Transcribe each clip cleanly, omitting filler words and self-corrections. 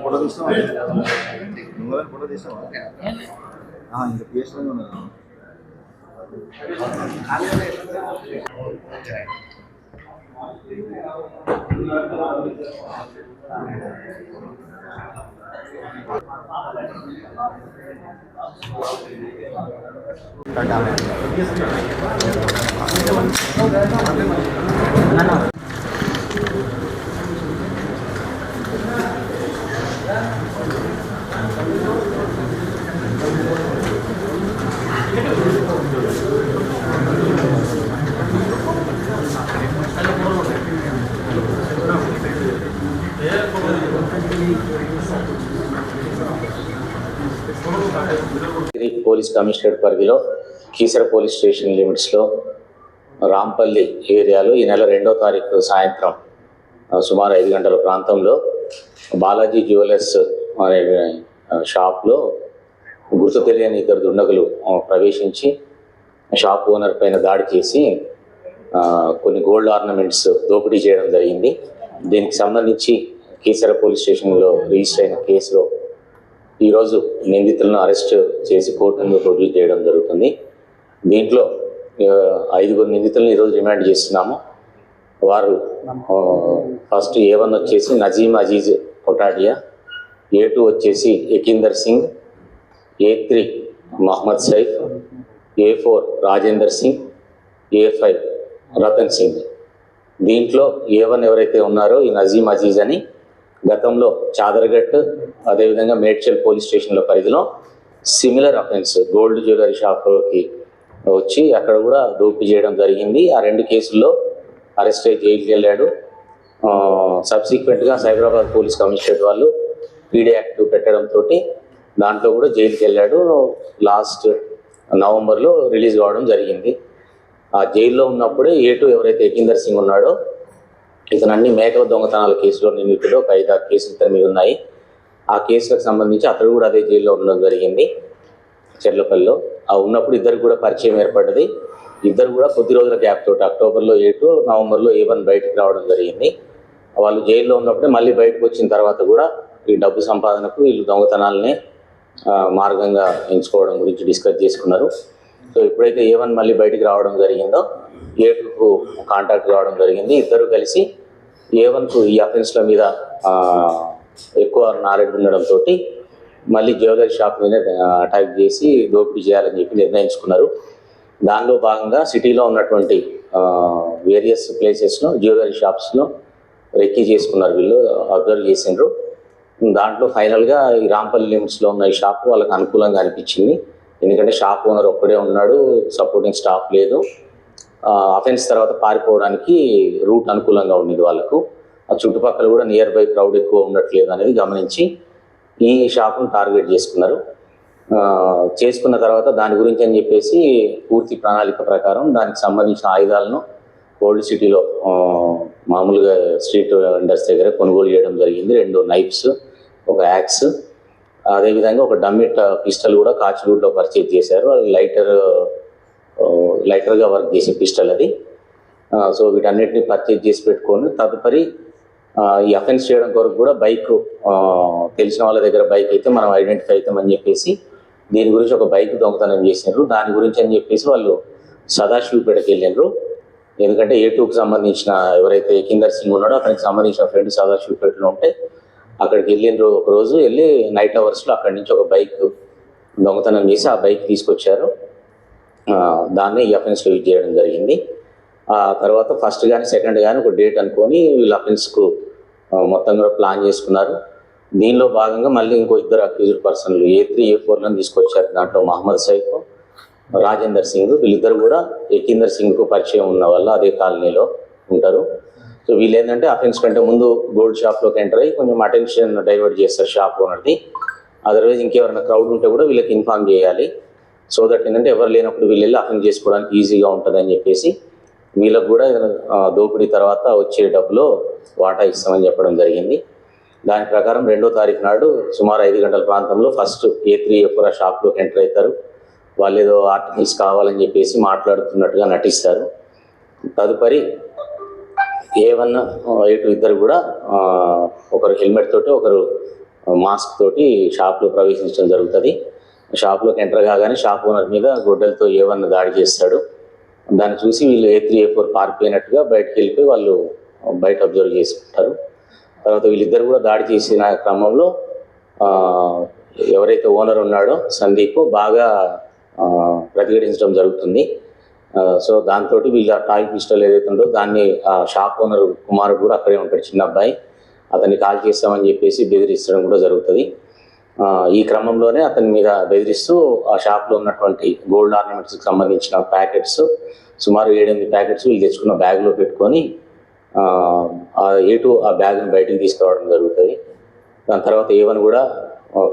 Photo తీసినావా? నువ్వు photo తీసినావా? ఇంకా పిఎస్లో ఉన్నా. పోలీస్ కమిషనరేట్ పరిధిలో కీసర పోలీస్ స్టేషన్ లిమిట్స్లో రాంపల్లి ఏరియాలో ఈ నెల 2వ తారీఖు సాయంత్రం సుమారు 5 గంటల ప్రాంతంలో బాలాజీ జ్యువెలర్స్ అనే షాప్లో గుర్తు తెలియని 2 దుండగులు ప్రవేశించి షాప్ ఓనర్ పైన దాడి చేసి కొన్ని గోల్డ్ ఆర్నమెంట్స్ దోపిడీ చేయడం జరిగింది. దీనికి సంబంధించి కీసర పోలీస్ స్టేషన్లో రిజిస్టర్ అయిన కేసులో ఈరోజు నిందితులను అరెస్ట్ చేసి కోర్టు ముందు ప్రొడ్యూస్ చేయడం జరుగుతుంది. దీంట్లో 5 నిందితులను ఈరోజు రిమాండ్ చేస్తున్నాము. వారు ఫస్ట్ A1 వచ్చేసి నజీమ్ అజీజ్ కొటాడియా, A2 వచ్చేసి Yakinder Singh, A3 Mohammed Saif, A4 Rajender Singh, A5 Ratan Singh. దీంట్లో A1 ఎవరైతే ఉన్నారో ఈ నజీమ్ అజీజ్ అని గతంలో చాదర్ఘట్ అదేవిధంగా మేడ్చల్ పోలీస్ స్టేషన్ల పరిధిలో సిమిలర్ అఫెన్స్ గోల్డ్ జ్యువెలరీ షాప్కి వచ్చి అక్కడ కూడా దోపిడీ చేయడం జరిగింది. ఆ 2 కేసుల్లో అరెస్ట్ అయ్యి జైలుకి వెళ్ళాడు. సబ్సిక్వెంట్గా సైబరాబాద్ పోలీస్ కమిషనరేట్ వాళ్ళు పీడీ యాక్ట్ పెట్టడంతో దాంట్లో కూడా జైలుకి వెళ్ళాడు. లాస్ట్ నవంబర్లో రిలీజ్ కావడం జరిగింది. ఆ జైల్లో ఉన్నప్పుడే A2 ఎవరైతే యకీందర్ సింగ్ ఉన్నాడో ఇతను అన్ని మేకల దొంగతనాల కేసులో నిందితుడు. ఒక 5-6 కేసులు ఇతని మీద ఉన్నాయి. ఆ కేసులకు సంబంధించి అతడు కూడా అదే జైల్లో ఉండడం జరిగింది చెర్లపల్లిలో. ఆ ఉన్నప్పుడు ఇద్దరు కూడా పరిచయం ఏర్పడ్డది. ఇద్దరు కూడా కొద్ది రోజుల గ్యాప్ తోటి అక్టోబర్లో A2, నవంబర్లో A1 బయటకు రావడం జరిగింది. వాళ్ళు జైల్లో ఉన్నప్పుడే మళ్ళీ బయటకు వచ్చిన తర్వాత కూడా ఈ డబ్బు సంపాదనకు వీళ్ళు దొంగతనాలనే మార్గంగా ఎంచుకోవడం గురించి డిస్కస్ చేసుకున్నారు. సో ఎప్పుడైతే A1 మళ్ళీ బయటికి రావడం జరిగిందో A2కు కాంటాక్ట్ కావడం జరిగింది. ఇద్దరు కలిసి A1కు ఈ అఫెన్స్ల మీద ఎక్కువ నాలెడ్జ్ ఉండడంతో మళ్ళీ జ్యువెలరీ షాప్ మీద అటాక్ చేసి దోపిడీ చేయాలని చెప్పి నిర్ణయించుకున్నారు. దానిలో భాగంగా సిటీలో ఉన్నటువంటి వేరియస్ ప్లేసెస్లో జ్యువెలరీ షాప్స్లో రెక్కీ చేసుకున్నారు. వీళ్ళు అబ్జర్వ్ చేసిండ్రు. దాంట్లో ఫైనల్గా ఈ రాంపల్లి లిమిట్స్లో ఉన్న ఈ షాప్ వాళ్ళకి అనుకూలంగా అనిపించింది. ఎందుకంటే షాప్ ఓనర్ ఒక్కడే ఉన్నాడు, సపోర్టింగ్ స్టాఫ్ లేదు. అఫెన్స్ తర్వాత పారిపోవడానికి రూట్ అనుకూలంగా ఉండేది వాళ్ళకు. ఆ చుట్టుపక్కల కూడా నియర్ బై క్రౌడ్ ఎక్కువ ఉండట్లేదు అనేది గమనించి ఈ షాప్ను టార్గెట్ చేసుకున్నారు. చేసుకున్న తర్వాత దాని గురించి అని చెప్పేసి పూర్తి ప్రణాళిక ప్రకారం దానికి సంబంధించిన ఆయుధాలను ఓల్డ్ సిటీలో మామూలుగా స్ట్రీట్ వెండర్స్ దగ్గర కొనుగోలు చేయడం జరిగింది. 2 నైఫ్స్, ఒక యాక్స్, అదేవిధంగా ఒక డమ్మీ పిస్టల్ కూడా కాచిగూడలో పర్చేజ్ చేశారు. అది లైటర్గా వర్క్ చేసే పిస్టల్ అది. సో వీటన్నిటిని పర్చేజ్ చేసి పెట్టుకొని తదుపరి ఈ అఫెన్స్ చేయడం కొరకు కూడా బైక్ తెలిసిన వాళ్ళ దగ్గర బైక్ అయితే మనం ఐడెంటిఫై అవుతామని చెప్పేసి దీని గురించి ఒక బైక్ దొంగతనం చేసినారు. దాని గురించి అని చెప్పేసి వాళ్ళు సదాశివపేటకి వెళ్ళినారు. ఎందుకంటే A2కు సంబంధించిన ఎవరైతే యకీందర్ సింగ్ ఉన్నాడో అతనికి సంబంధించిన ఫ్రెండ్ సదాశివపేటలో ఉంటే అక్కడికి వెళ్ళినారు. ఒకరోజు వెళ్ళి నైట్ అవర్స్లో అక్కడి నుంచి ఒక బైక్ దొంగతనం చేసి ఆ బైక్ తీసుకొచ్చారు. దాన్ని ఈ అఫెన్స్లో యూజ్ చేయడం జరిగింది. ఆ తర్వాత ఫస్ట్ కానీ సెకండ్ కానీ ఒక డేట్ అనుకొని వీళ్ళు అఫెన్స్కు మొత్తం కూడా ప్లాన్ చేసుకున్నారు. దీనిలో భాగంగా మళ్ళీ ఇంకో 2 అక్యూజ్డ్ పర్సన్లు A3, A4లను తీసుకొచ్చారు. దాంట్లో మహమ్మద్ సైఫ్, రాజేందర్ సింగ్. వీళ్ళిద్దరు కూడా యకీందర్ సింగ్కు పరిచయం ఉన్న వాళ్ళు అదే కాలనీలో ఉంటారు. సో వీళ్ళు ఏంటంటే అఫెన్స్ కంటే ముందు గోల్డ్ షాప్లోకి ఎంటర్ అయ్యి కొంచెం అటెన్షన్ డైవర్ట్ చేస్తారు షాప్ ఓనర్ది. అదర్వైజ్ ఇంకెవరైనా క్రౌడ్ ఉంటే కూడా వీళ్ళకి ఇన్ఫార్మ్ చేయాలి. సో దట్ ఏంటంటే ఎవరు లేనప్పుడు వీళ్ళు వెళ్ళి అఫెన్స్ చేసుకోవడానికి ఈజీగా ఉంటుంది అని చెప్పేసి వీళ్ళకు కూడా దోపిడీ తర్వాత వచ్చే డబ్బులో వాటా ఇస్తామని చెప్పడం జరిగింది. దాని ప్రకారం 2వ తారీఖు నాడు సుమారు 5 గంటల ప్రాంతంలో ఫస్ట్ A3, A4 ఆ షాప్లోకి ఎంటర్ అవుతారు. వాళ్ళు ఏదో ఆర్టికల్స్ కావాలని చెప్పేసి మాట్లాడుతున్నట్టుగా నటిస్తారు. తదుపరి A1, A2 ఇద్దరు కూడా ఒకరు హెల్మెట్ తోటి ఒకరు మాస్క్ తోటి షాప్లో ప్రవేశించడం జరుగుతుంది. షాప్లోకి ఎంటర్ కాగానే షాప్ ఓనర్ మీద గొడ్డలతో A1 దాడి చేస్తాడు. దాన్ని చూసి వీళ్ళు A3 A4 పారిపోయినట్టుగా బయటకు వెళ్ళిపోయి వాళ్ళు బయట అబ్జర్వ్ చేసుకుంటారు. తర్వాత వీళ్ళిద్దరు కూడా దాడి చేసిన క్రమంలో ఎవరైతే ఓనర్ ఉన్నాడో సందీప్ బాగా ప్రతిఘటించడం జరుగుతుంది. సో దాంతో వీళ్ళ టాయ్ పిస్టల్ ఏదైతే ఉందో దాన్ని షాప్ ఓనర్ కుమారుడు కూడా అక్కడే ఉంటాడు, చిన్న అబ్బాయి, అతన్ని కాల్ చేస్తామని చెప్పేసి బెదిరించడం కూడా జరుగుతుంది. ఈ క్రమంలోనే అతని మీద బెదిరిస్తూ ఆ షాప్లో ఉన్నటువంటి గోల్డ్ ఆర్నమెంట్స్కి సంబంధించిన ప్యాకెట్స్ సుమారు 7-8 ప్యాకెట్స్ వీళ్ళు తెచ్చుకున్న బ్యాగ్లో పెట్టుకొని A2 ఆ బ్యాగ్ని బయటకు తీసుకురావడం జరుగుతుంది. దాని తర్వాత A1 కూడా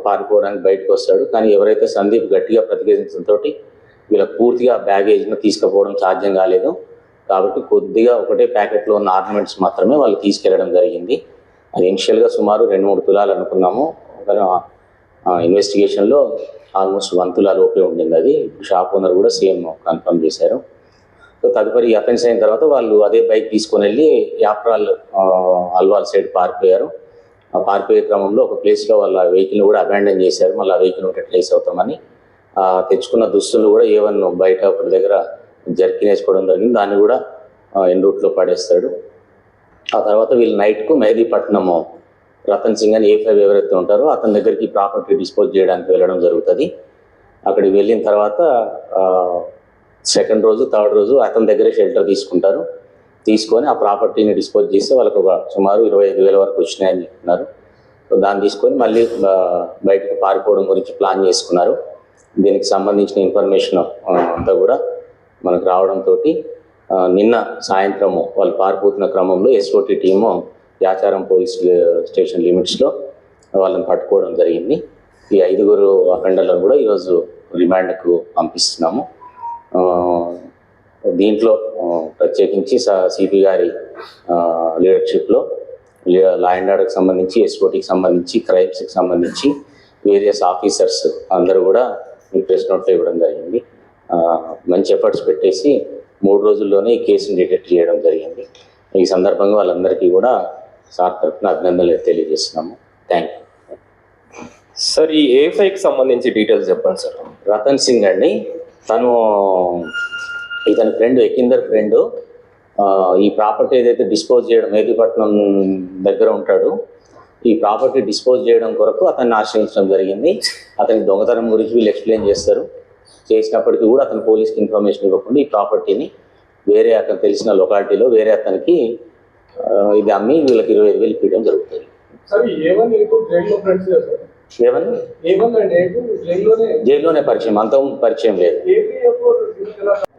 పారిపోవడానికి బయటకు వస్తాడు. కానీ ఎవరైతే సందీప్ గట్టిగా ప్రతిఘటించడంతో వీళ్ళకి పూర్తిగా బ్యాగేజ్ను తీసుకుపోవడం సాధ్యం కాలేదు. కాబట్టి కొద్దిగా ఒకటే ప్యాకెట్లో ఉన్న ఆర్నమెంట్స్ మాత్రమే వాళ్ళు తీసుకెళ్లడం జరిగింది. అది ఇనిషియల్గా సుమారు 2-3 తులాలు అనుకున్నాము. ఇన్వెస్టిగేషన్లో ఆల్మోస్ట్ 1 తులా లోపే ఉండింది. అది షాప్ ఓనర్ కూడా సేమ్ కన్ఫర్మ్ చేశారు. సో తదుపరి అఫెన్స్ అయిన తర్వాత వాళ్ళు అదే బైక్ తీసుకొని వెళ్ళి యాప్రాల్ అల్వాల్ సైడ్ పారిపోయారు. ఆ పారిపోయే క్రమంలో ఒక ప్లేస్లో వాళ్ళ వెహికల్ని కూడా అబాండన్ చేశారు. మళ్ళీ ఆ వెహికల్ ఉంటే ట్రేస్ అవుతామని తెచ్చుకున్న దుస్తులు కూడా A1 బయట ఒకటి దగ్గర జర్కిన్ వేసుకోవడం జరిగింది. దాన్ని కూడా ఎన్ రూట్లో పడేస్తాడు. ఆ తర్వాత వీళ్ళు నైట్కు మెహదీపట్నము రతన్ సింగ్ అని A5 ఎవరైతే ఉంటారో అతని దగ్గరికి ప్రాపర్టీ డిస్పోజ్ చేయడానికి వెళ్ళడం జరుగుతుంది. అక్కడికి వెళ్ళిన తర్వాత సెకండ్ రోజు థర్డ్ రోజు అతని దగ్గరే షెల్టర్ తీసుకుంటారు. తీసుకొని ఆ ప్రాపర్టీని డిస్పోజ్ చేస్తే వాళ్ళకు ఒక సుమారు 25,000 వరకు వచ్చినాయని చెప్తున్నారు. సో దాన్ని తీసుకొని మళ్ళీ బయటకు పారిపోవడం గురించి ప్లాన్ చేసుకున్నారు. దీనికి సంబంధించిన ఇన్ఫర్మేషన్ అంతా కూడా మనకు రావడంతో నిన్న సాయంత్రము వాళ్ళు పారిపోతున్న క్రమంలో SOT team Yacharam police station లిమిట్స్లో వాళ్ళని పట్టుకోవడం జరిగింది. ఈ 5 అఫెండర్లను కూడా ఈరోజు రిమాండ్కు పంపిస్తున్నాము. దీంట్లో ప్రత్యేకించి సిపి గారి లీడర్షిప్లో లా అండ్ ఆర్డర్కి సంబంధించి, SOTకి సంబంధించి, క్రైమ్స్కి సంబంధించి వేరియస్ ఆఫీసర్స్ అందరూ కూడా ఈ ప్రెస్ నోట్లో ఇవ్వడం జరిగింది. మంచి ఎఫర్ట్స్ పెట్టేసి 3 రోజుల్లోనే ఈ కేసును డిటెక్ట్ చేయడం జరిగింది. ఈ సందర్భంగా వాళ్ళందరికీ కూడా సార్ తరఫున అభినందనలు తెలియజేస్తున్నాము. Thank you sir. ఈ A5కి సంబంధించి డీటెయిల్స్ చెప్పండి సార్. రతన్ సింగ్ అండి, ఇతని ఫ్రెండ్, ఎకిందర్ ఫ్రెండ్. ఈ ప్రాపర్టీ ఏదైతే డిస్పోజ్ చేయడం మెహదీపట్నం దగ్గర ఉంటాడు, ఈ ప్రాపర్టీ డిస్పోజ్ చేయడం కొరకు అతన్ని ఆశ్రయించడం జరిగింది. అతని దొంగతనం గురించి వీళ్ళు ఎక్స్ప్లెయిన్ చేస్తారు. చేసినప్పటికీ కూడా అతను పోలీస్కి ఇన్ఫర్మేషన్ ఇవ్వకుండా ఈ ప్రాపర్టీని వేరే అతను తెలిసిన లొకాలిటీలో వేరే అతనికి ఇది అమ్మి వీళ్ళకి 25,000 ఇవ్వడం జరుగుతుంది. జైల్లోనే పరిచయం, అంతకుముందు పరిచయం లేదు.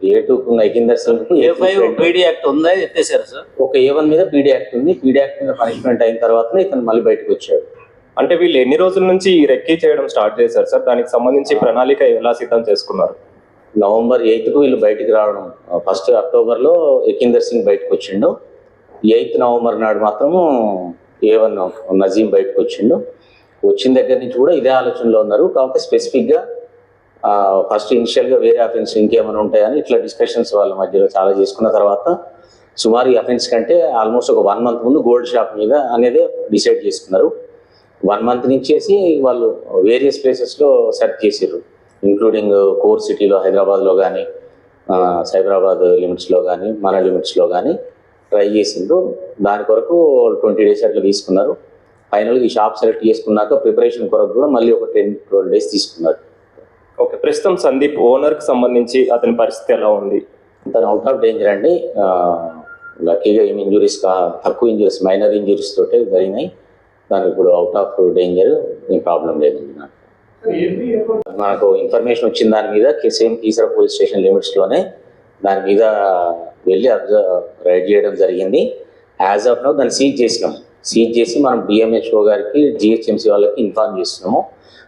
A2 ఎకిందర్ Singh A5 PD act ఉందా ఎత్తేసారు సార్? ఒక A1 మీద PD యాక్ట్ ఉంది. PD యాక్ట్ మీద పనిష్మెంట్ అయిన తర్వాత ఇతను మళ్ళీ బయటకు వచ్చాడు. అంటే వీళ్ళు ఎన్ని రోజుల నుంచి ఈ రెక్కీ చేయడం స్టార్ట్ చేశారు సార్? దానికి సంబంధించి ప్రణాళిక ఎలా సిద్ధం చేసుకున్నారు? November 8కు వీళ్ళు బయటికి రావడం, 1 అక్టోబర్లో ఎకిందర్ సింగ్ బయటకు వచ్చిండు. 8 నవంబర్ నాడు మాత్రము A1 నజీం బయటకు వచ్చిండు. వచ్చిన దగ్గర నుంచి కూడా ఇదే ఆలోచనలో ఉన్నారు. కాబట్టి స్పెసిఫిక్గా ఫస్ట్ ఇనిషియల్గా వేరే అఫెన్స్ ఇంకేమైనా ఉంటాయని ఇట్లా డిస్కషన్స్ వాళ్ళ మధ్యలో చాలా చేసుకున్న తర్వాత సుమారు ఈ అఫెన్స్ కంటే ఆల్మోస్ట్ ఒక 1 month ముందు గోల్డ్ షాప్ మీద అనేది డిసైడ్ చేసుకున్నారు. 1 month నుంచేసి వాళ్ళు వేరియస్ ప్లేసెస్లో సెర్చ్ చేసారు, ఇంక్లూడింగ్ కోర్ సిటీలో హైదరాబాద్లో కానీ, సైబరాబాద్ లిమిట్స్లో కానీ, మన లిమిట్స్లో కానీ ట్రై చేసిండ్రు. దాని కొరకు 20 days అట్లా తీసుకున్నారు. ఫైనల్గా ఈ షాప్ సెలెక్ట్ చేసుకున్నాక ప్రిపరేషన్ కొరకు కూడా మళ్ళీ ఒక 10-12 days తీసుకున్నారు. ఓకే, ప్రస్తుతం సందీప్ ఓనర్కి సంబంధించి అతని పరిస్థితి ఎలా ఉంది? తను అవుట్ ఆఫ్ డేంజర్ అండి. లక్కీగా ఏం ఇంజురీస్ తక్కువ ఇంజురీస్, మైనర్ ఇంజురీస్ తోటే జరిగినాయి. దానికి ఇప్పుడు అవుట్ ఆఫ్ డేంజర్, ఏం ప్రాబ్లం లేదండి. మనకు ఇన్ఫర్మేషన్ వచ్చిన దాని మీద సేమ్ కీసర పోలీస్ స్టేషన్ లిమిట్స్లోనే దాని మీద వెళ్ళి రైడ్ చేయడం జరిగింది. యాజ్ ఆఫ్ నౌ దాన్ని సీజ్ చేసినాం. సీజ్ చేసి మనం DMHO గారికి, GHMC వాళ్ళకి ఇన్ఫార్మ్ చేస్తున్నాము.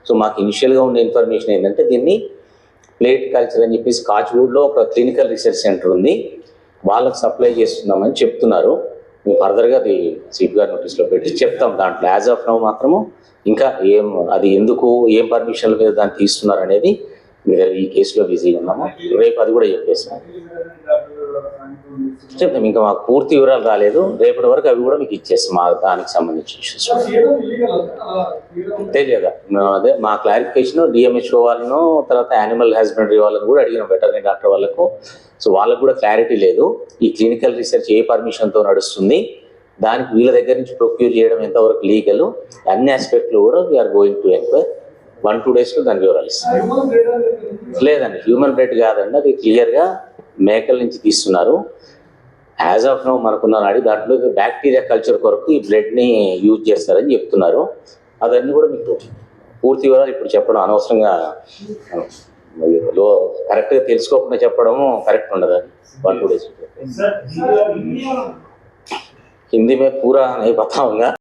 సో మాకు ఇనిషియల్గా ఉన్న ఇన్ఫర్మేషన్ ఏంటంటే దీన్ని ప్లేట్ కల్చర్ అని చెప్పేసి కాచ్గూడ్లో ఒక క్లినికల్ రీసెర్చ్ సెంటర్ ఉంది, వాళ్ళకి సప్లై చేస్తున్నామని చెప్తున్నారు. మేము ఫర్దర్గా అది సిపి గారి నోటీస్లో పెట్టి చెప్తాం. దాంట్లో యాజ్ ఆఫ్ నౌ మాత్రము ఇంకా అది ఎందుకు, ఏం పర్మిషన్ల మీద దాన్ని తీస్తున్నారు అనేది ఈ కేసులో బిజీగా ఉన్నాము. రేపు అది కూడా చెప్పేస్తాం. చెప్తాం, ఇంకా మాకు పూర్తి వివరాలు రాలేదు. రేపటి వరకు అవి కూడా మీకు ఇచ్చేస్తాం. మా దానికి సంబంధించిన ఇష్యూస్ తెలియదా అదే మా క్లారిఫికేషన్ డిఎంహెచ్ఓ వాళ్ళను, తర్వాత యానిమల్ హస్బెండరీ వాళ్ళని కూడా అడిగిన వెటర్నరీ డాక్టర్ వాళ్ళకు. సో వాళ్ళకు కూడా క్లారిటీ లేదు. ఈ క్లినికల్ రీసెర్చ్ ఏ పర్మిషన్తో నడుస్తుంది, దానికి వీళ్ళ దగ్గర నుంచి ప్రొక్యూర్ చేయడం ఎంతవరకు లీగల్, అన్ని ఆస్పెక్ట్లు కూడా వీఆర్ గోయింగ్ టు ఎంక్వైర్. 1-2 డేస్లో దాని వివరాలు ఇస్తాం. లేదండి, హ్యూమన్ బ్లడ్ కాదండి, అది క్లియర్గా మేకల నుంచి తీస్తున్నారు. యాజ్ ఆఫ్ నో మనకున్న నాడి దాంట్లో బ్యాక్టీరియా కల్చర్ కొరకు ఈ బ్లడ్ని యూజ్ చేస్తారని చెప్తున్నారు. అవన్నీ కూడా మీకు పూర్తి వివరాలు ఇప్పుడు చెప్పడం అనవసరంగా, కరెక్ట్గా తెలుసుకోకుండా చెప్పడము కరెక్ట్ ఉండదు. 1-2 డేస్ హిందీ में पूरा नहीं बताऊंगा.